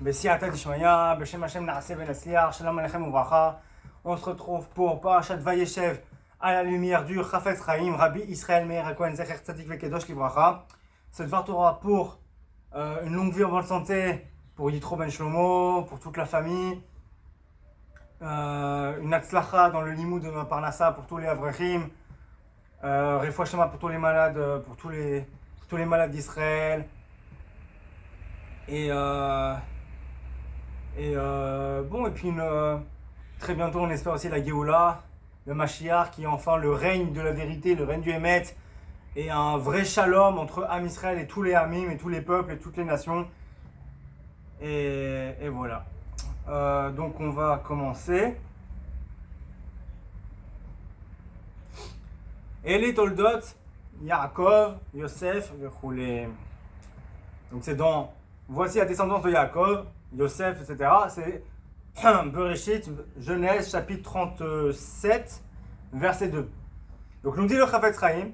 Bessiata Dishmaya, Beshem Hashem Naaseh Ben Asliach, Shalom Aleichem Uvracha. On se retrouve pour Parashat Vayeshev à la lumière du Chafetz Chaim, Rabbi Israël Meir HaKohen Zecher Tzadik Vekedosh Livracha. Cette Dvar Torah pour une longue vie en bonne santé, pour Yitro Ben Shlomo, pour toute la famille. Une Hatzlacha dans le Limoud de Parnassa pour tous les Avrechim. Refoua Shema pour tous les malades, pour tous les malades d'Israël. Et puis très bientôt on espère aussi la Géoula, le Mashiach qui est enfin le règne de la vérité, le règne du Emet, et un vrai shalom entre Am Israël et tous les Amim et tous les peuples et toutes les nations. Et voilà. Donc on va commencer. Eli Toldot, Yaakov, Yosef, Vechoulé. Donc c'est dans voici la descendance de Yaakov, Yosef, etc. C'est Bereshit, Genèse, chapitre 37, verset 2. Donc nous dit le Chafetz Chaim,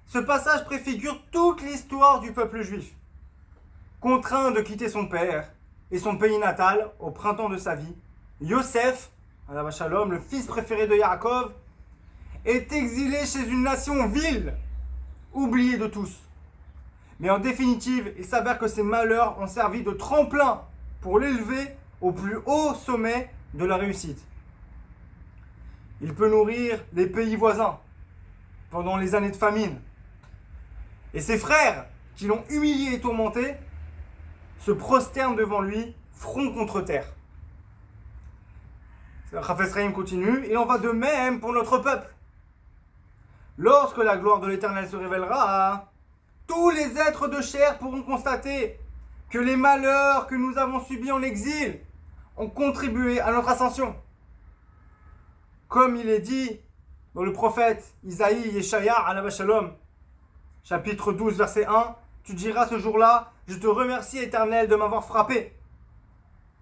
ce passage préfigure toute l'histoire du peuple juif, contraint de quitter son père et son pays natal au printemps de sa vie. Yosef, Alav Shalom, le fils préféré de Yaakov, est exilé chez une nation vile, oubliée de tous. Mais en définitive, il s'avère que ces malheurs ont servi de tremplin pour l'élever au plus haut sommet de la réussite. Il peut nourrir les pays voisins pendant les années de famine. Et ses frères, qui l'ont humilié et tourmenté, se prosternent devant lui, front contre terre. Chafetz Chaim continue, et on va de même pour notre peuple. Lorsque la gloire de l'Éternel se révélera, tous les êtres de chair pourront constater que les malheurs que nous avons subis en exil ont contribué à notre ascension. Comme il est dit dans le prophète Isaïe Yeshaya Alav Shalom, chapitre 12, verset 1, tu diras ce jour-là, je te remercie Éternel de m'avoir frappé,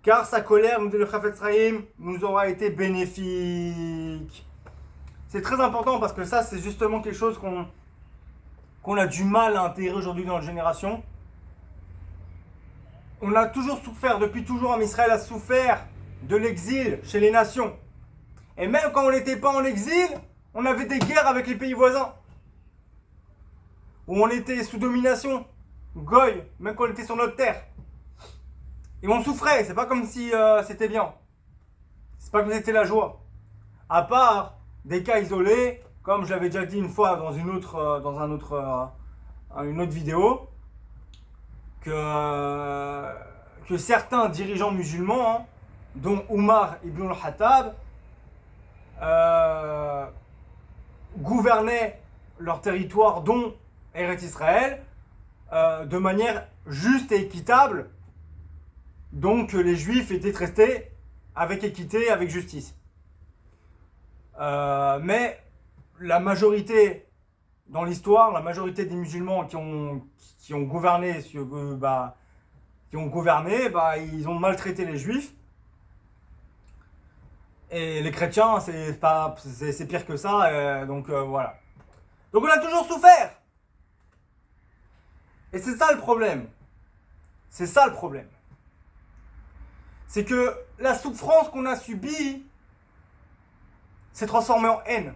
car sa colère, nous dit le Chafetz Chaim, nous aura été bénéfique. C'est très important parce que ça, c'est justement quelque chose qu'on a du mal à intégrer aujourd'hui dans notre génération. On a toujours souffert, depuis toujours, Am Israël a souffert de l'exil chez les nations. Et même quand on n'était pas en exil, on avait des guerres avec les pays voisins. Où on était sous domination, goy, même quand on était sur notre terre. Et on souffrait, c'est pas comme si c'était bien. C'est pas comme si c'était la joie. À part des cas isolés, comme je l'avais déjà dit une fois dans une autre vidéo, que certains dirigeants musulmans, dont Omar ibn al-Khattab, gouvernaient leur territoire, dont Eretz Israël, de manière juste et équitable. Donc les Juifs étaient traités avec équité, avec justice. Mais la majorité dans l'histoire, la majorité des musulmans qui ont gouverné, ils ont maltraité les Juifs. Et les chrétiens, c'est pire que ça. Donc voilà. Donc on a toujours souffert. Et c'est ça le problème. C'est ça le problème. C'est que la souffrance qu'on a subie s'est transformée en haine.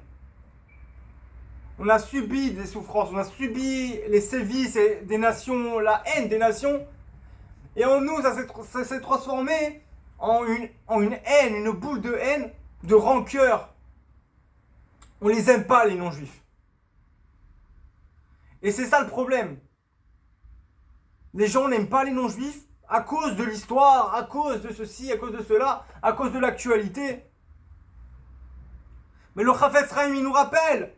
On a subi des souffrances, on a subi les sévices des nations, la haine des nations. Et en nous, ça s'est transformé en une haine, une boule de haine, de rancœur. On les aime pas, les non-juifs. Et c'est ça le problème. Les gens n'aiment pas les non-juifs à cause de l'histoire, à cause de ceci, à cause de cela, à cause de l'actualité. Mais le Chafetz Chaim, il nous rappelle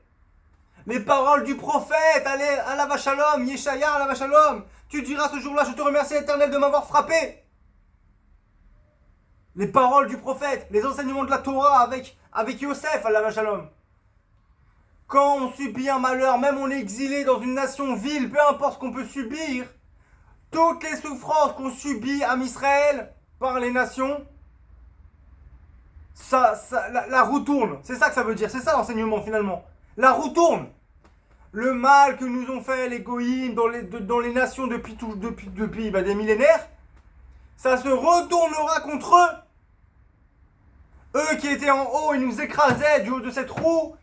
les paroles du prophète, allez, Alav Shalom, Yeshaya, Alav Shalom. Tu diras ce jour-là, je te remercie Éternel de m'avoir frappé. Les paroles du prophète, les enseignements de la Torah avec Yosef, Alav Shalom. Quand on subit un malheur, même on est exilé dans une nation vile, peu importe ce qu'on peut subir, toutes les souffrances qu'on subit à Israël par les nations, la roue tourne. C'est ça que ça veut dire, c'est ça l'enseignement finalement. La roue tourne. Le mal que nous ont fait les goïms dans les nations depuis des millénaires, ça se retournera contre eux. Eux qui étaient en haut et nous écrasaient du haut de cette roue,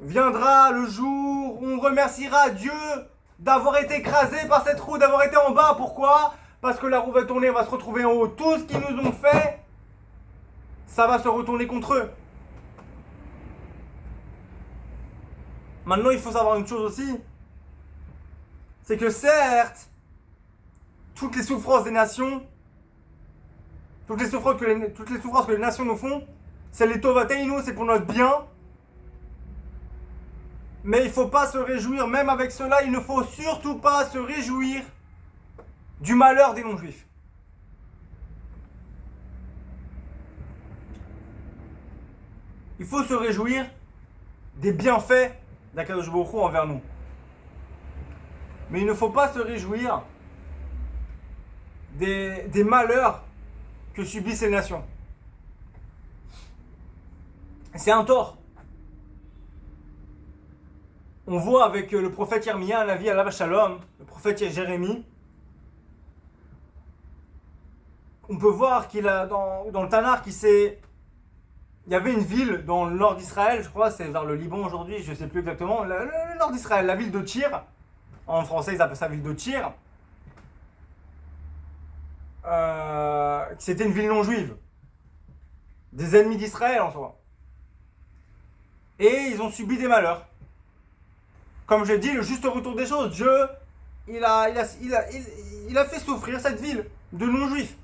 viendra le jour où on remerciera Dieu d'avoir été écrasé par cette roue, d'avoir été en bas. Pourquoi? Parce que la roue va tourner, on va se retrouver en haut. Tout ce qu'ils nous ont fait, ça va se retourner contre eux. Maintenant, il faut savoir une chose aussi, c'est que certes, toutes les souffrances des nations, toutes les souffrances que les nations nous font, c'est les tovateinu, c'est pour notre bien. Mais il ne faut pas se réjouir, même avec cela, il ne faut surtout pas se réjouir du malheur des non-juifs. Il faut se réjouir des bienfaits d'Akadosh Baruch Hu envers nous. Mais il ne faut pas se réjouir des malheurs que subissent les nations. C'est un tort. On voit avec le prophète Yermia, la vie à la Shalom, le prophète Jérémie, on peut voir qu'il a dans le Tanakh, il y avait une ville dans le nord d'Israël, je crois, c'est vers le Liban aujourd'hui, je ne sais plus exactement, le nord d'Israël, la ville de Tyr, en français ils appellent ça ville de Tyr, c'était une ville non juive, des ennemis d'Israël en soi. Et ils ont subi des malheurs. Comme je l'ai dit, le juste retour des choses, Dieu, il a fait souffrir cette ville de non-juifs.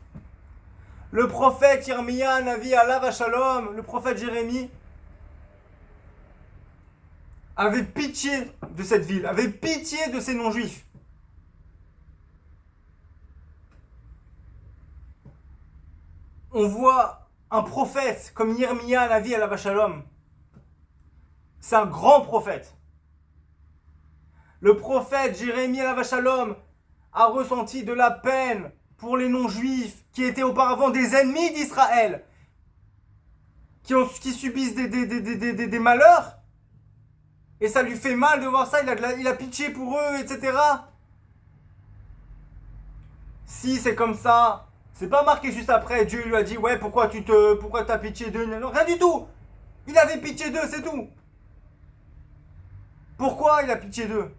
Le prophète Yermia, Navi, Alav Shalom, le prophète Jérémie, avait pitié de cette ville, avait pitié de ces non-juifs. On voit un prophète comme Yermia, Navi, Alav Shalom. C'est un grand prophète. Le prophète Jérémie Alav Shalom a ressenti de la peine pour les non-juifs qui étaient auparavant des ennemis d'Israël, qui subissent des malheurs. Et ça lui fait mal de voir ça, il a pitié pour eux, etc. Si c'est comme ça, c'est pas marqué juste après, Dieu lui a dit, ouais, pourquoi t'as pitié d'eux? Non, rien du tout. Il avait pitié d'eux, c'est tout. Pourquoi il a pitié d'eux?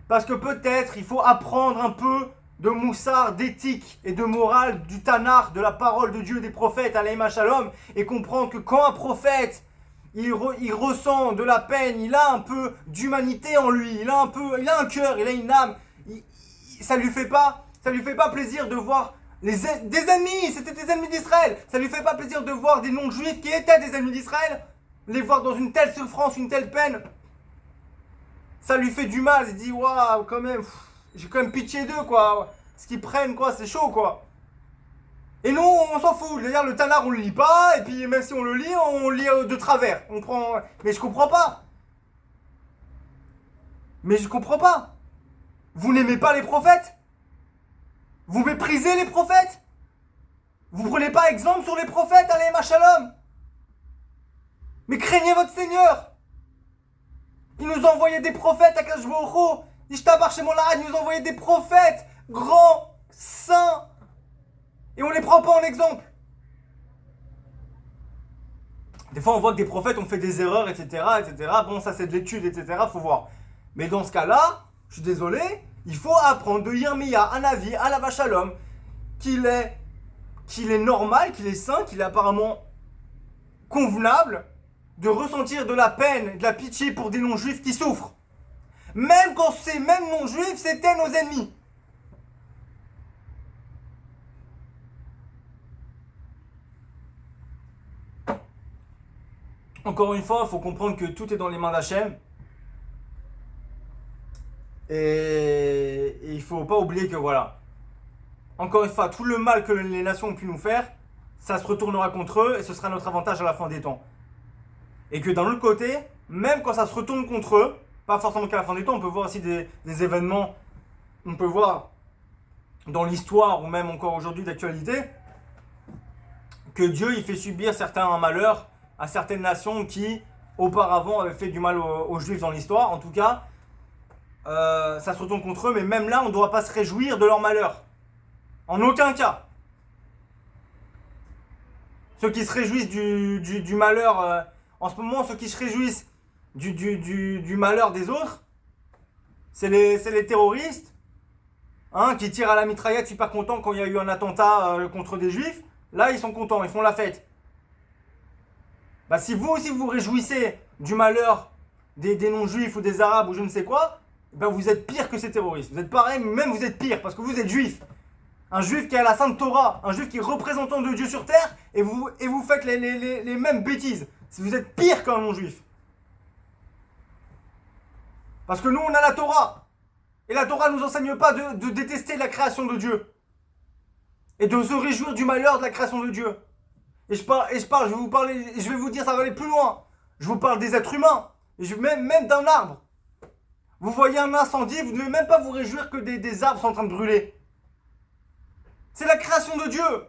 Parce que peut-être il faut apprendre un peu de moussard, d'éthique et de morale du Tanakh, de la parole de Dieu, des prophètes, alayhim shalom, et comprendre que quand un prophète, il ressent de la peine, il a un peu d'humanité en lui, il a un cœur, il a une âme, ça lui fait pas plaisir de voir des ennemis, c'était des ennemis d'Israël, ça lui fait pas plaisir de voir des non-juifs qui étaient des ennemis d'Israël, les voir dans une telle souffrance, une telle peine. Ça lui fait du mal, il dit waouh, quand même, j'ai quand même pitié d'eux, quoi. Ce qu'ils prennent, quoi, c'est chaud, quoi. Et nous, on s'en fout. D'ailleurs, le Tanakh, on le lit pas, et puis même si on le lit de travers. Mais je comprends pas. Vous n'aimez pas les prophètes? Vous méprisez les prophètes? Vous prenez pas exemple sur les prophètes, alayhim shalom? Mais craignez votre Seigneur. Il nous envoyait des prophètes à Akadosh Baruch Hu. Ishtabar Shemo La'ad, il nous envoyait des prophètes grands, saints. Et on les prend pas en exemple. Des fois, on voit que des prophètes ont fait des erreurs, etc., etc. Bon, ça c'est de l'étude, etc. Faut voir. Mais dans ce cas-là, je suis désolé, il faut apprendre de Yermia, Hanavi, Alav Shalom, qu'il est normal, qu'il est saint, qu'il est apparemment convenable de ressentir de la peine, de la pitié pour des non-juifs qui souffrent. Même quand ces mêmes non-juifs, c'était nos ennemis. Encore une fois, il faut comprendre que tout est dans les mains d'Hachem. Et il ne faut pas oublier que voilà. Encore une fois, tout le mal que les nations ont pu nous faire, ça se retournera contre eux et ce sera notre avantage à la fin des temps. Et que d'un autre côté, même quand ça se retourne contre eux, pas forcément qu'à la fin des temps, on peut voir aussi des événements, on peut voir dans l'histoire ou même encore aujourd'hui d'actualité, que Dieu il fait subir certains malheurs à certaines nations qui auparavant avaient fait du mal aux Juifs dans l'histoire. En tout cas, ça se retourne contre eux, mais même là, on ne doit pas se réjouir de leur malheur. En aucun cas. Ceux qui se réjouissent du malheur, en ce moment, ceux qui se réjouissent du malheur des autres, c'est les terroristes, hein, qui tirent à la mitraillette super contents quand il y a eu un attentat contre des juifs. Là, ils sont contents, ils font la fête. Bah, si vous aussi vous réjouissez du malheur des non-juifs ou des arabes ou je ne sais quoi, ben vous êtes pire que ces terroristes. Vous êtes pareil, mais même vous êtes pire parce que vous êtes juif. Un juif qui a la Sainte Torah, un juif qui est représentant de Dieu sur terre, et vous faites les mêmes bêtises. Vous êtes pire qu'un non-juif. Parce que nous, on a la Torah. Et la Torah ne nous enseigne pas de détester la création de Dieu. Et de se réjouir du malheur de la création de Dieu. Et je vais vous dire, ça va aller plus loin. Je vous parle des êtres humains. Et même d'un arbre. Vous voyez un incendie, vous ne devez même pas vous réjouir que des arbres sont en train de brûler. C'est la création de Dieu.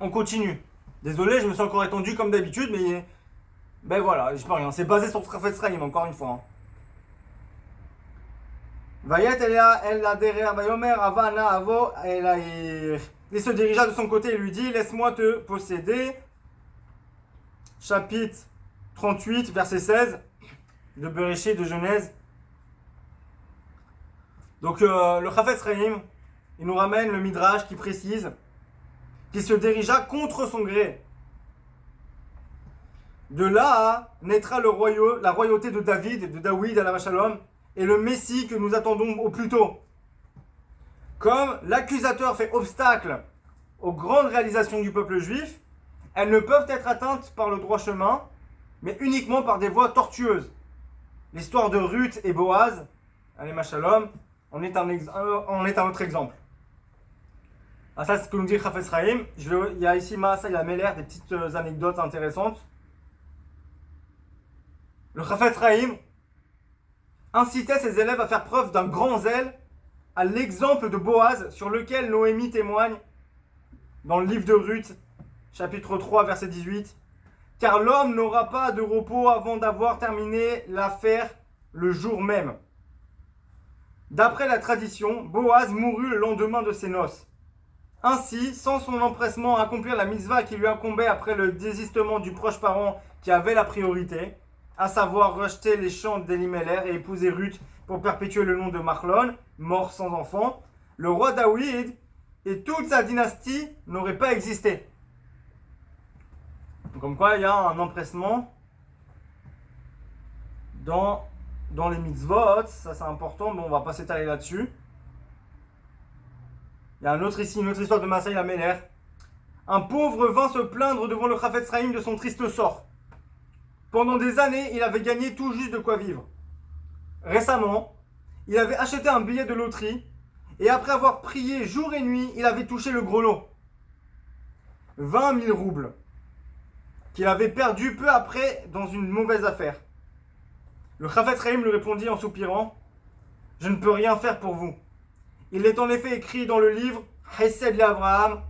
On continue. Désolé, je me suis encore étendu comme d'habitude, mais ben voilà, je peux rien. C'est basé sur le Chafetz Chaim, encore une fois. Vayet el aderer vayomer avana avo elair. Il se dirigea de son côté et lui dit, laisse-moi te posséder. Chapitre 38, verset 16 de Bereshit, de Genèse. Donc le Chafetz Chaim, il nous ramène le Midrash qui précise qu'il se dirigea contre son gré. De là naîtra la royauté de David à la Shalom, et le Messie que nous attendons au plus tôt. Comme l'accusateur fait obstacle aux grandes réalisations du peuple juif, elles ne peuvent être atteintes par le droit chemin, mais uniquement par des voies tortueuses. L'histoire de Ruth et Boaz, allez Shalom, en est un autre exemple. Ah, ça, c'est ce que nous dit Chafetz Chaim. Il y a ici Maasai la Meler, des petites anecdotes intéressantes. Le Chafetz Chaim incitait ses élèves à faire preuve d'un grand zèle à l'exemple de Boaz sur lequel Noémie témoigne dans le livre de Ruth, chapitre 3, verset 18. Car l'homme n'aura pas de repos avant d'avoir terminé l'affaire le jour même. D'après la tradition, Boaz mourut le lendemain de ses noces. Ainsi, sans son empressement à accomplir la mitzvah qui lui incombait après le désistement du proche parent qui avait la priorité, à savoir racheter les champs d'Elimelech et épouser Ruth pour perpétuer le nom de Machlon, mort sans enfant, le roi David et toute sa dynastie n'auraient pas existé. Comme quoi, il y a un empressement dans les mitzvot, ça c'est important, mais on va pas s'étaler là-dessus. Il y a une autre histoire de Maasai la Meler. Un pauvre vint se plaindre devant le Chafetz Chaim de son triste sort. Pendant des années, il avait gagné tout juste de quoi vivre. Récemment, il avait acheté un billet de loterie et après avoir prié jour et nuit, il avait touché le gros lot. 20 000 roubles qu'il avait perdu peu après dans une mauvaise affaire. Le Chafetz Chaim lui répondit en soupirant, « Je ne peux rien faire pour vous. Il est en effet écrit dans le livre Hesed l'Abraham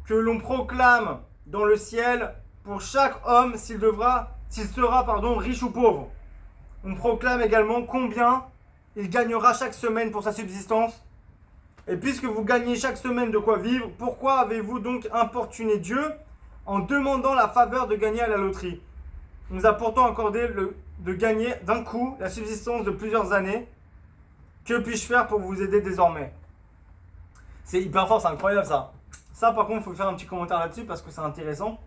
que l'on proclame dans le ciel pour chaque homme s'il sera riche ou pauvre. On proclame également combien il gagnera chaque semaine pour sa subsistance. Et puisque vous gagnez chaque semaine de quoi vivre, pourquoi avez-vous donc importuné Dieu en demandant la faveur de gagner à la loterie? On nous a pourtant accordé de gagner d'un coup la subsistance de plusieurs années. Que puis-je faire pour vous aider désormais? C'est hyper fort, c'est incroyable ça. Ça par contre, il faut faire un petit commentaire là-dessus parce que c'est intéressant.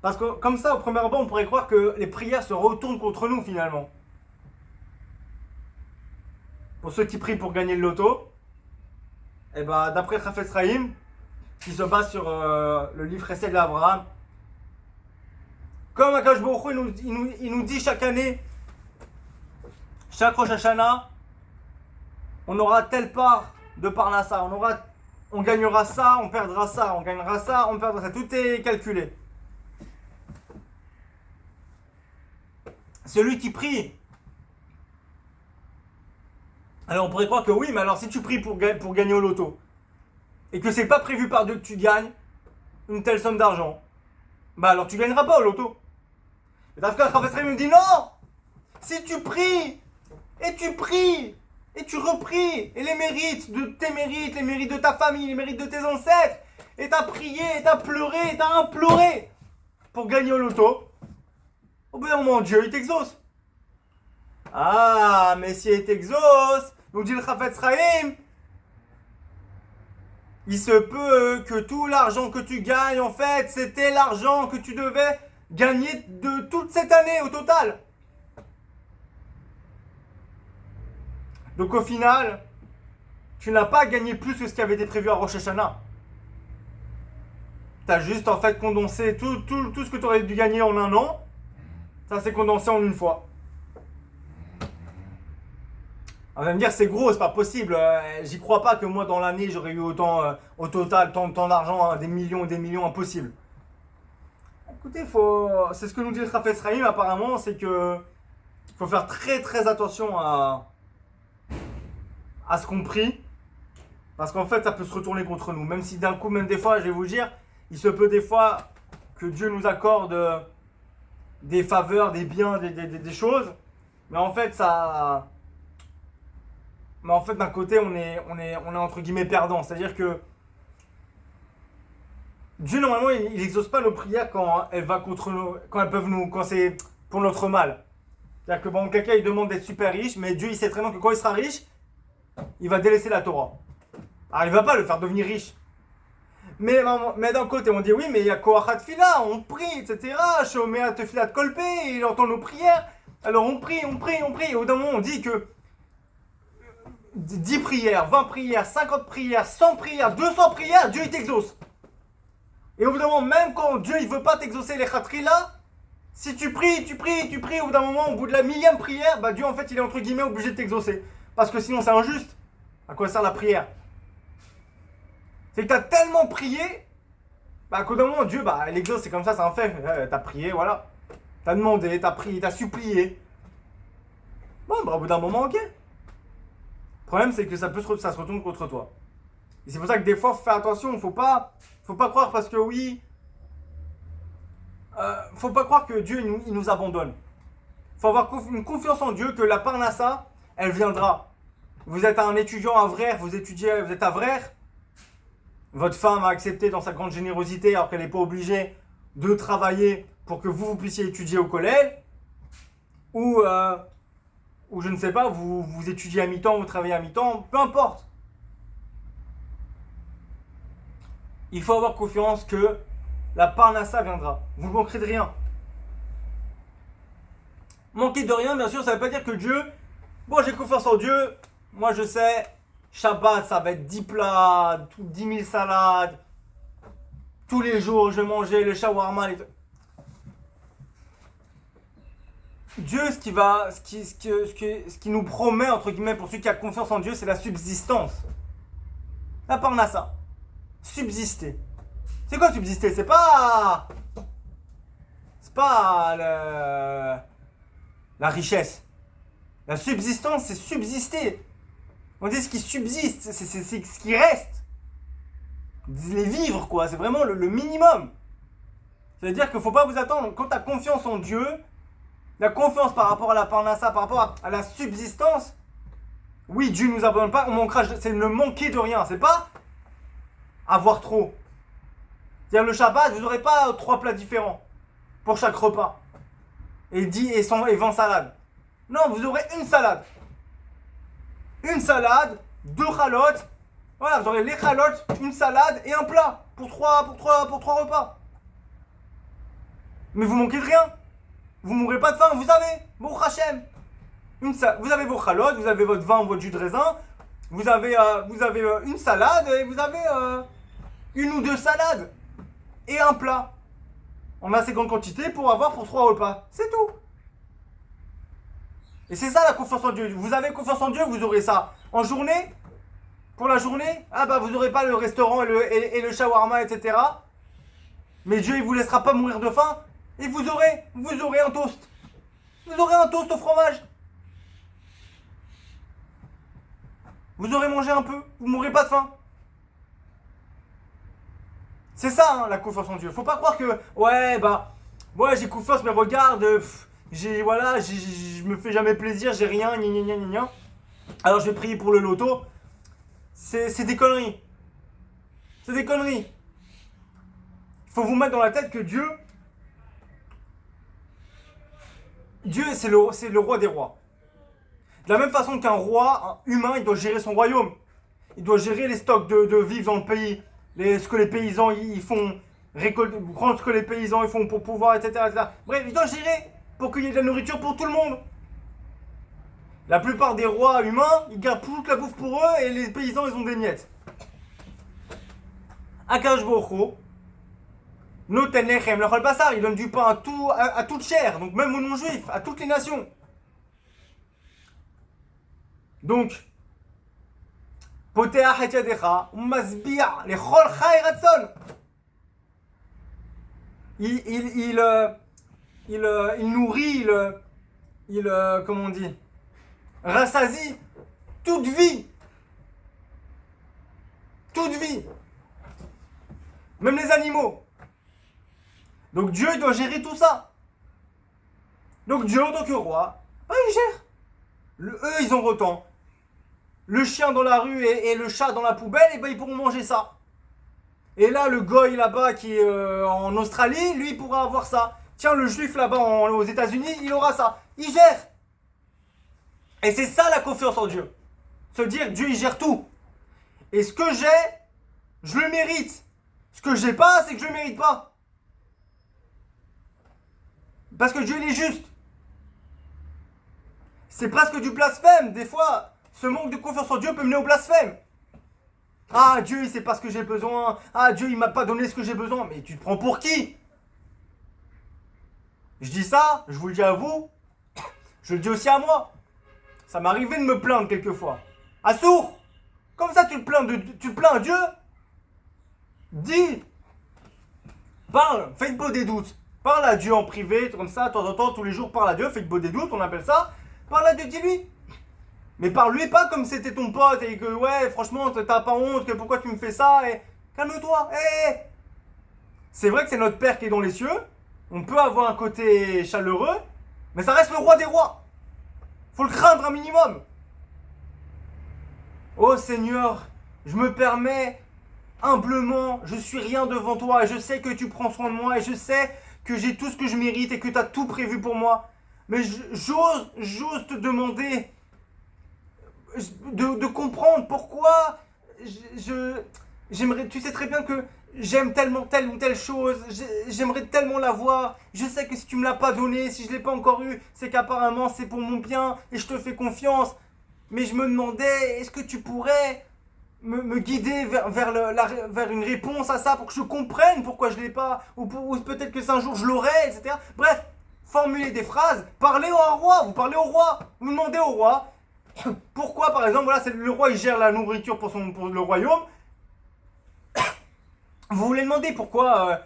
Parce que comme ça, au premier abord, on pourrait croire que les prières se retournent contre nous finalement. Pour ceux qui prient pour gagner le loto, et ben, d'après Chafetz Chaim, qui se base sur le livre Hesed l'Abraham, comme Akadosh Baruch Hu, il nous dit chaque année, chaque Rosh Hashanah, on aura telle part de Parnassa, on gagnera ça, on perdra ça, on gagnera ça, on perdra ça. Tout est calculé. Celui qui prie. Alors on pourrait croire que oui, mais alors si tu pries pour gagner au loto, et que c'est pas prévu par Dieu que tu gagnes une telle somme d'argent, bah alors tu gagneras pas au loto. Et Chafetz Chaim me dit non! Si tu pries Et tu pries. Et tu repries. Et les mérites, les mérites de ta famille, les mérites de tes ancêtres. Et t'as prié, et t'as pleuré, et t'as imploré pour gagner au loto. Au bout d'un moment, Dieu, il t'exauce. Ah, mais si il t'exauce, nous dit le Chafetz Chaim, il se peut que tout l'argent que tu gagnes, en fait, c'était l'argent que tu devais gagner de toute cette année au total. Donc au final, tu n'as pas gagné plus que ce qui avait été prévu à Rosh Hashanah. Tu as juste en fait condensé tout ce que tu aurais dû gagner en un an. Ça s'est condensé en une fois. On va me dire c'est gros, c'est pas possible. J'y crois pas que moi dans l'année j'aurais eu autant au total, tant d'argent, hein, des millions, impossible. Écoutez, c'est ce que nous dit le Chafetz Chaim apparemment, c'est que faut faire très très attention à ce qu'on prie. Parce qu'en fait ça peut se retourner contre nous. Même si d'un coup, même des fois, je vais vous dire, il se peut des fois que Dieu nous accorde des faveurs, des biens, des choses. Mais en fait d'un côté, on est entre guillemets perdant. C'est-à-dire que Dieu, normalement, il n'exauce pas nos prières quand elles va contre nous, quand c'est pour notre mal. C'est-à-dire que bon, quelqu'un, il demande d'être super riche, mais Dieu, il sait très bien que quand il sera riche, il va délaisser la Torah. Alors, il va pas le faire devenir riche. Mais d'un côté, on dit oui, mais il y a Koachat Fila, on prie, etc. Shomea Tefilat Kolpe, il entend nos prières. Alors, on prie. Et au bout d'un moment, on dit que 10 prières, 20 prières, 50 prières, 100 prières, 200 prières, Dieu il t'exauce. Et au bout d'un moment, même quand Dieu il veut pas t'exaucer les khatri là, si tu pries, au bout d'un moment, au bout de la millième prière, bah Dieu en fait il est entre guillemets obligé de t'exaucer. Parce que sinon c'est injuste. À quoi sert la prière? C'est que t'as tellement prié, bah qu'au bout d'un moment Dieu, bah il exauce, c'est comme ça, c'est un fait. T'as prié, voilà. T'as demandé, t'as prié, t'as supplié. Bon, bah au bout d'un moment, ok. Le problème, c'est que ça se retourne contre toi. Et c'est pour ça que des fois, faut faire attention. Faut pas croire parce que oui. Faut pas croire que Dieu il nous abandonne. Faut avoir une confiance en Dieu que la parnassa, elle viendra. Vous êtes un étudiant à Vrère, vous êtes à Vrère. Votre femme a accepté dans sa grande générosité, alors qu'elle n'est pas obligée de travailler pour que vous puissiez étudier au collège. Ou je ne sais pas, vous étudiez à mi-temps, vous travaillez à mi-temps, peu importe. Il faut avoir confiance que la parnassa viendra. Vous ne manquerez de rien. Manquer de rien, bien sûr, ça ne veut pas dire que Dieu... Bon, j'ai confiance en Dieu. Moi, je sais, Shabbat, ça va être 10 plats, 10 000 salades. Tous les jours, je vais manger le shawarma. Dieu, ce qui nous promet, entre guillemets, pour celui qui a confiance en Dieu, c'est la subsistance. La parnassa. Subsister. C'est quoi subsister? C'est pas la richesse. La subsistance, c'est subsister. On dit ce qui subsiste, c'est ce qui reste. Les vivre, quoi. C'est vraiment le minimum. C'est-à-dire qu'il ne faut pas vous attendre. Quand tu as confiance en Dieu, la confiance par rapport à la parnassa, par rapport à la subsistance, oui, Dieu ne nous abandonne pas, on manquera, c'est ne manquer de rien, c'est pas avoir trop. C'est-à-dire le Shabbat, vous n'aurez pas 3 plats différents pour chaque repas. Et 10 et 20 salades. Non, vous aurez une salade. Une salade, 2 chalotes. Voilà, vous aurez les chalotes, une salade et un plat pour 3 repas. Mais vous manquez de rien. Vous ne mourrez pas de faim, vous avez, bon Hachem. Vous avez vos chalotes, vous avez votre vin, votre jus de raisin, vous avez une salade et vous avez une ou 2 salades et un plat. En assez grande quantité pour avoir pour 3 repas. C'est tout. Et c'est ça la confiance en Dieu. Vous avez confiance en Dieu, vous aurez ça. En journée, pour la journée, vous n'aurez pas le restaurant et le shawarma, etc. Mais Dieu, il ne vous laissera pas mourir de faim. Et vous aurez un toast. Vous aurez un toast au fromage. Vous aurez mangé un peu. Vous ne mourrez pas de faim. C'est ça, hein, la confiance en Dieu. Faut pas croire que, ouais, j'ai confiance, mais regarde, voilà, je me fais jamais plaisir, j'ai rien, gna gna gna gna gna. Alors je vais prier pour le loto. C'est des conneries. C'est des conneries. Il faut vous mettre dans la tête que Dieu, c'est le roi des rois. De la même façon qu'un roi humain, il doit gérer son royaume. Il doit gérer les stocks de vivres dans le pays, ce que les paysans ils font, prendre ce que les paysans ils font pour pouvoir, etc., etc. Bref, il doit gérer pour qu'il y ait de la nourriture pour tout le monde. La plupart des rois humains, ils gardent toute la bouffe pour eux et les paysans, ils ont des miettes. Akadosh Baruch Hu, Noten Lechem, le Chol Basar, il donne du pain à toute chair, donc même aux non-juifs, à toutes les nations. Donc, Poteach et Yadecha, Masbia, les Chol Chai Ratson. Il nourrit, comment on dit, rassasie toute vie. Toute vie. Même les animaux. Donc Dieu, il doit gérer tout ça. Donc Dieu, en tant que roi, il gère. Eux, ils ont autant. Le chien dans la rue et le chat dans la poubelle, et ils pourront manger ça. Et là, le goy là-bas qui est en Australie, lui, il pourra avoir ça. Tiens, le juif là-bas aux États-Unis, il aura ça. Il gère. Et c'est ça la confiance en Dieu. Se dire, Dieu, il gère tout. Et ce que j'ai, je le mérite. Ce que j'ai pas, c'est que je le mérite pas. Parce que Dieu, il est juste. C'est presque du blasphème. Des fois, ce manque de confiance en Dieu peut mener au blasphème. Ah, Dieu, il sait pas ce que j'ai besoin. Ah, Dieu, il m'a pas donné ce que j'ai besoin. Mais tu te prends pour qui? Je dis ça, je vous le dis à vous. Je le dis aussi à moi. Ça m'est arrivé de me plaindre quelquefois. À sourd. Comme ça, tu te plains à Dieu. Dis. Parle. Fais beau des doutes. Parle à Dieu en privé, comme ça, de temps en temps, tous les jours, parle à Dieu. Fais beau des doutes, on appelle ça. Parle à Dieu, dis-lui. Mais parle-lui pas comme c'était ton pote et que, ouais, franchement, t'as pas honte, que pourquoi tu me fais ça, et calme-toi, C'est vrai que c'est notre Père qui est dans les cieux, on peut avoir un côté chaleureux, mais ça reste le roi des rois. Faut le craindre un minimum. Oh Seigneur, je me permets, humblement, je suis rien devant toi, et je sais que tu prends soin de moi, et je sais que j'ai tout ce que je mérite, et que tu as tout prévu pour moi. Mais j'ose te demander de comprendre pourquoi j'aimerais, tu sais très bien que j'aime tellement telle ou telle chose, j'aimerais tellement l'avoir, je sais que si tu me l'as pas donné, si je l'ai pas encore eu, c'est qu'apparemment c'est pour mon bien et je te fais confiance, mais je me demandais, est-ce que tu pourrais me guider vers une réponse à ça pour que je comprenne pourquoi je l'ai pas, ou peut-être que c'est un jour je l'aurai, etc. Bref, formuler des phrases, parlez au roi, vous parlez au roi, vous demandez au roi. Pourquoi, par exemple, voilà, c'est le roi, il gère la nourriture pour le royaume. Vous voulez demander pourquoi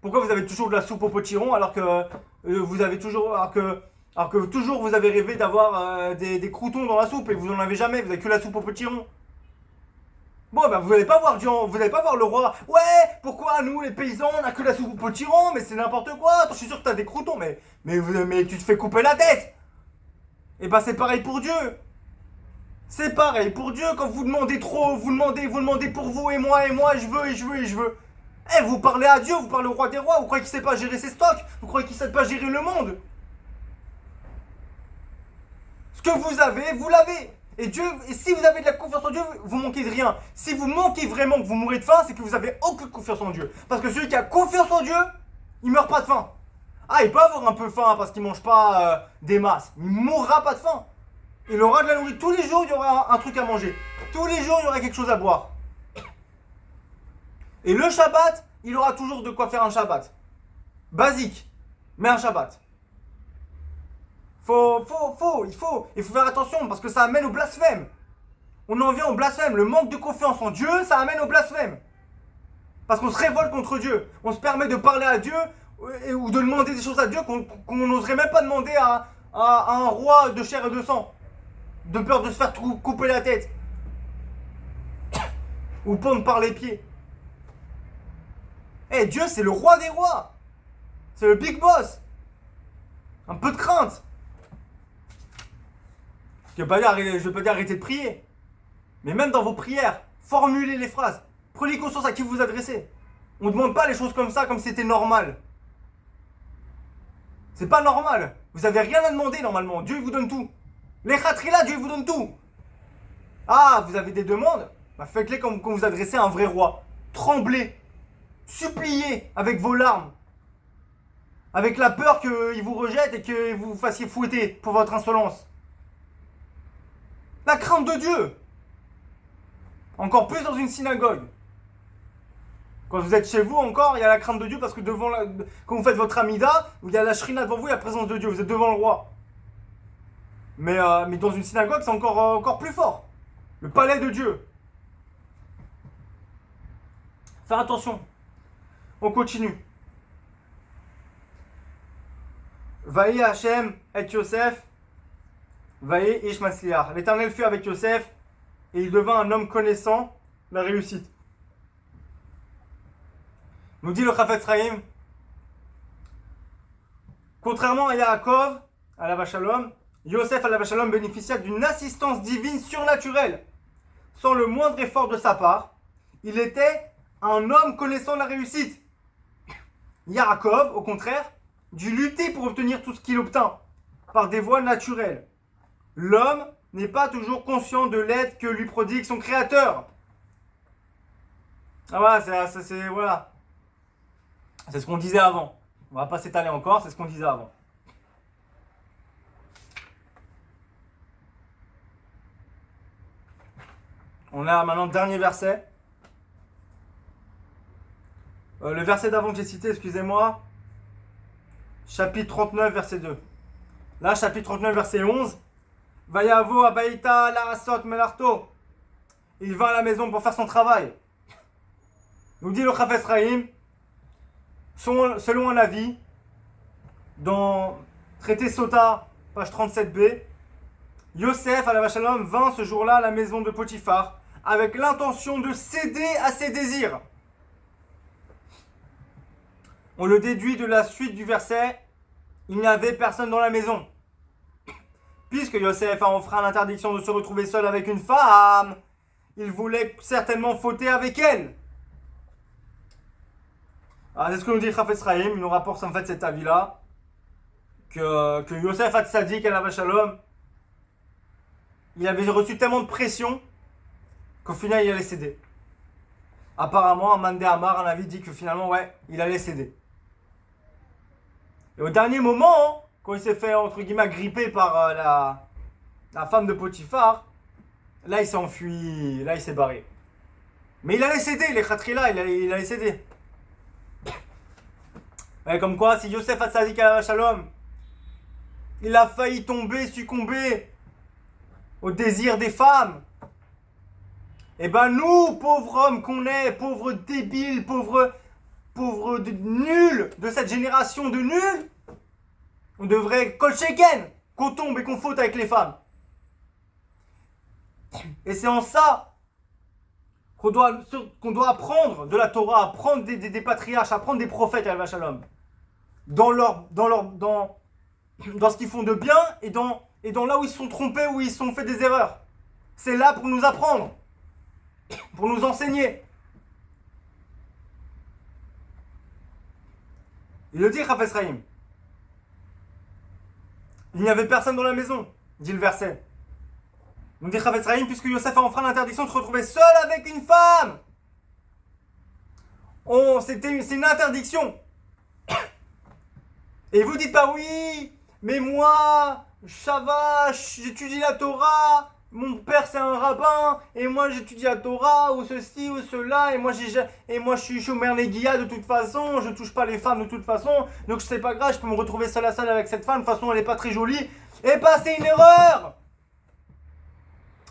vous avez toujours de la soupe au potiron alors que vous avez toujours, alors que toujours vous avez rêvé d'avoir des croutons dans la soupe et vous n'en avez jamais, vous avez que la soupe au potiron. Bon, ben vous n'allez pas voir le roi. Ouais, pourquoi nous les paysans on a que la soupe au potiron, mais c'est n'importe quoi. Attends, je suis sûr que t'as des croutons, mais tu te fais couper la tête. Et ben c'est pareil pour Dieu. C'est pareil pour Dieu, quand vous demandez trop, vous demandez pour vous et moi, je veux. Vous parlez à Dieu, vous parlez au roi des rois, vous croyez qu'il sait pas gérer ses stocks, vous croyez qu'il sait pas gérer le monde. Ce que vous avez, vous l'avez. Et Dieu, et si vous avez de la confiance en Dieu, vous manquez de rien. Si vous manquez vraiment, que vous mourrez de faim, c'est que vous avez aucune confiance en Dieu. Parce que celui qui a confiance en Dieu, il meurt pas de faim. Ah, il peut avoir un peu faim parce qu'il mange pas des masses, il mourra pas de faim. Il aura de la nourriture. Tous les jours, il y aura un truc à manger. Tous les jours, il y aura quelque chose à boire. Et le Shabbat, il aura toujours de quoi faire un Shabbat. Basique, mais un Shabbat. Il faut faire attention parce que ça amène au blasphème. On en vient au blasphème. Le manque de confiance en Dieu, ça amène au blasphème. Parce qu'on se révolte contre Dieu. On se permet de parler à Dieu ou de demander des choses à Dieu qu'on n'oserait même pas demander à un roi de chair et de sang. De peur de se faire couper la tête. Ou pendre par les pieds. Dieu, c'est le roi des rois. C'est le big boss. Un peu de crainte. Je ne veux pas dire arrêter de prier. Mais même dans vos prières, formulez les phrases. Prenez conscience à qui vous vous adressez. On ne demande pas les choses comme ça, comme si c'était normal. C'est pas normal. Vous n'avez rien à demander normalement. Dieu vous donne tout. Les khatrila, Dieu vous donne tout. Ah, vous avez des demandes? Bah, faites-les quand vous adressez à un vrai roi. Tremblez. Suppliez avec vos larmes. Avec la peur qu'il vous rejette et que vous vous fassiez fouetter pour votre insolence. La crainte de Dieu. Encore plus dans une synagogue. Quand vous êtes chez vous encore, il y a la crainte de Dieu parce que quand vous faites votre amida, il y a la shrina devant vous, il y a la présence de Dieu, vous êtes devant le roi. Mais dans une synagogue, c'est encore plus fort. Le palais de Dieu. Faire attention. On continue. Vaïe Hachem et Yosef. Vaïe Ish Masliach. L'Éternel fut avec Yosef et il devint un homme connaissant la réussite. Nous dit le Chafetz Chaim, contrairement à Yaakov, à la Shalom, Yosef à la Shalom bénéficia d'une assistance divine surnaturelle. Sans le moindre effort de sa part, il était un homme connaissant la réussite. Yaakov, au contraire, dut lutter pour obtenir tout ce qu'il obtint, par des voies naturelles. L'homme n'est pas toujours conscient de l'aide que lui prodigue son créateur. Ah voilà, voilà. C'est ce qu'on disait avant. On va pas s'étaler encore, c'est ce qu'on disait avant. On a maintenant le dernier verset. Le verset d'avant que j'ai cité, excusez-moi. Chapitre 39, verset 2. Là, chapitre 39, verset 11. Vayavo abaïta la asot melarto. Il va à la maison pour faire son travail. Nous dit le Chafetz Chaim, selon un avis, dans traité Sota, page 37b, Yosef, à la Shalom, vint ce jour-là à la maison de Potiphar avec l'intention de céder à ses désirs. On le déduit de la suite du verset, il n'y avait personne dans la maison. Puisque Yosef a enfreint l'interdiction de se retrouver seul avec une femme, il voulait certainement fauter avec elle. Alors, c'est ce que nous dit Chafetz Chaim, il nous rapporte en fait cet avis-là, que Yosef Hatzadik, à la Shalom, il avait reçu tellement de pression qu'au final il allait céder. Apparemment, Mandé Amar, un avis dit que finalement, ouais, il allait céder. Et au dernier moment, quand il s'est fait, entre guillemets, agripper par la femme de Potiphar, là il s'est enfui, là il s'est barré. Mais il allait céder, les khatrila, il allait céder. Ouais, comme quoi, si Yosef Hatzadik à la Shalom, il a failli succomber au désir des femmes, et ben nous, pauvres hommes qu'on est, pauvres débiles, pauvres nuls de cette génération de nuls, on devrait kolcheken, qu'on tombe et qu'on faute avec les femmes. Et c'est en ça qu'on doit apprendre de la Torah, apprendre des patriarches, apprendre des prophètes à la Shalom. Dans ce qu'ils font de bien et dans là où ils se sont trompés, où ils se sont fait des erreurs. C'est là pour nous apprendre, pour nous enseigner. Il le dit, Chafetz Chaim. Il n'y avait personne dans la maison, dit le verset. On dit Chafetz Chaim, puisque Yosef a enfreint l'interdiction de se retrouver seul avec une femme. C'est une interdiction. Et vous dites pas oui, mais moi, Shavash, j'étudie la Torah, mon père c'est un rabbin, et moi j'étudie la Torah, ou ceci, ou cela, et moi je suis Shomer Negiah de toute façon, je touche pas les femmes de toute façon, donc c'est pas grave, je peux me retrouver seul à seul avec cette femme, de toute façon elle est pas très jolie, et bah c'est une erreur.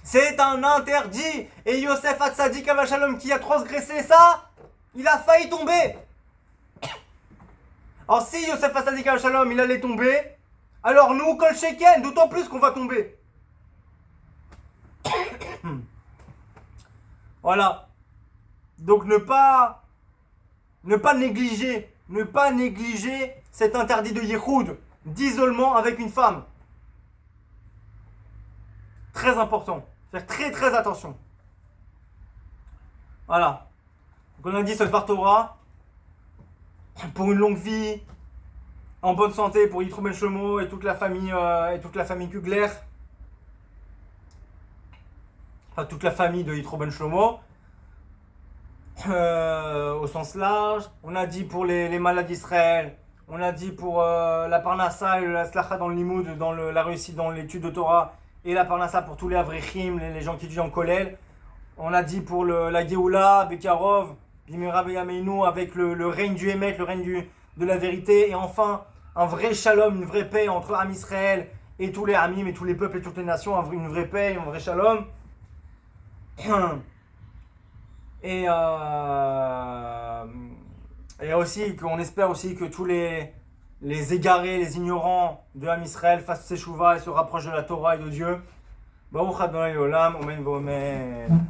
C'est un interdit, et Yosef Hatzadik Avashalom qui a transgressé ça, il a failli tomber. Alors si Yosef Hatzadik Avashalom il allait tomber, alors nous, Kol Sheken, d'autant plus qu'on va tomber. Voilà. Donc ne pas négliger cet interdit de Yehoud, d'isolement avec une femme. Très important. Faire très très attention. Voilà. Donc on a dit ce Torah pour une longue vie, en bonne santé pour Yitro Ben Shlomo et toute la famille Kugler. Enfin, toute la famille de Yitro Ben Shlomo. Au sens large. On a dit pour les malades d'Israël. On a dit pour la Parnassa et la Slacha dans le Limoud, dans la réussite dans l'étude de Torah. Et la Parnassa pour tous les Avrechim, les gens qui étudient en Kollel. On a dit pour la Géoula, Bekarov, Bimera Beyameinu, avec le règne du Hémet, le règne de la vérité. Et enfin, un vrai shalom, une vraie paix entre Am Israël et tous les Amim et tous les peuples et toutes les nations. Une vraie paix, un vrai shalom. Et aussi, qu'on espère aussi que tous les égarés, les ignorants de Am Israël fassent ses chouvas et se rapprochent de la Torah et de Dieu. Baruch Adonai Olam, Omen Vomen.